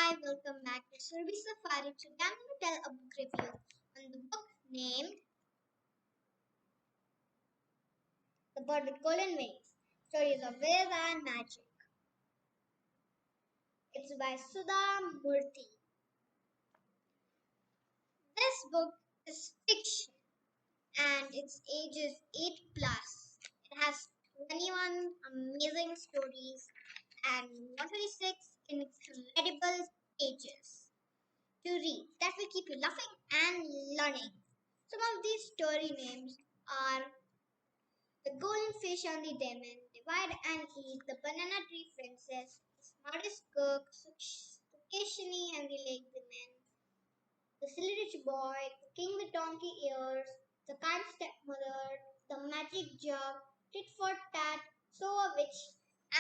Hi, welcome back to Surbhi Safari. Today I'm going to tell a book review on the book named The Bird with Golden Wings, Stories of Wiz and Magic. It's by Sudha Murty. This book is fiction and its age is 8 plus. It has 21 amazing stories and 126 incredible pages to read that will keep you laughing and learning. Some of these story names are The Golden Fish and the Demon, Divide and Eat, The Banana Tree Princess, The Smartest Cook, Sukeshini and the Lazy Man, The Silly Rich Boy, The King with Donkey Ears, The Kind Stepmother, The Magic Jug, Tit for Tat, So a Witch,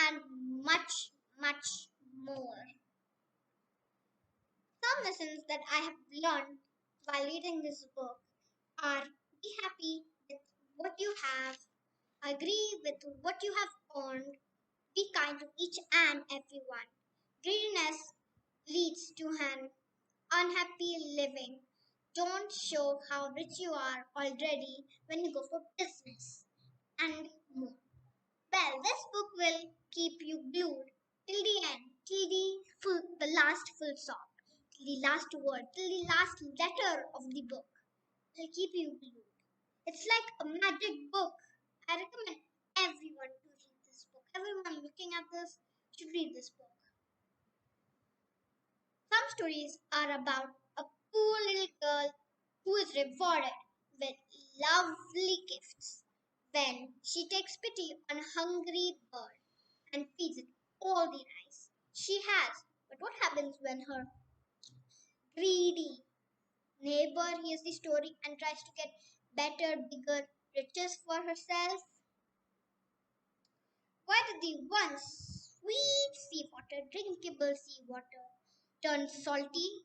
and much, much more. Some lessons that I have learned while reading this book are be happy with what you have, agree with what you have earned, be kind to each and everyone. Greediness leads to an unhappy living. Don't show how rich you are already when you go for business and more. Well, this book will keep you glued till the end, till the last full stop, till the last word, till the last letter of the book. Will keep you glued. It's like a magic book. I recommend everyone to read this book. Everyone looking at this should read this book. Some stories are about a poor little girl who is rewarded with lovely gifts when she takes pity on a hungry bird and feeds it all the rice she has. But what happens when her greedy neighbor hears the story and tries to get better, bigger riches for herself? Why did the once sweet seawater, drinkable seawater, turn salty?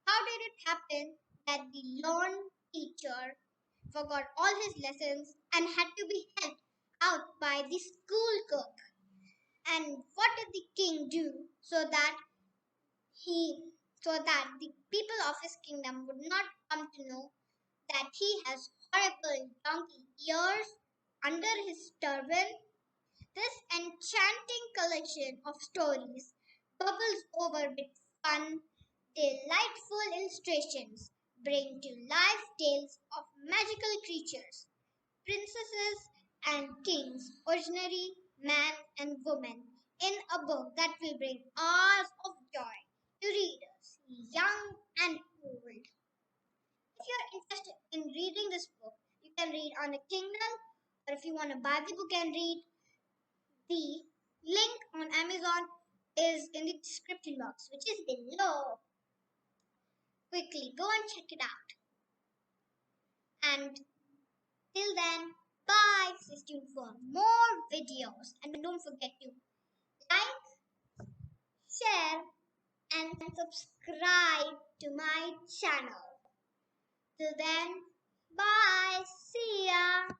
How did it happen that the lone teacher forgot all his lessons and had to be helped out by the school cook? And what did the king do so that the people of his kingdom would not come to know that he has horrible donkey ears under his turban? This enchanting collection of stories bubbles over with fun, delightful illustrations, bring to life tales of magical creatures, princesses and kings, ordinary man and woman, in a book that will bring hours of joy to readers, young and old. If you're interested in reading this book, you can read on a Kindle, or if you want to buy the book and read, the link on Amazon is in the description box, which is below. Quickly go and check it out. And till then, bye. Stay tuned for more videos. And don't forget to like, share, and subscribe to my channel. Till then, bye. See ya.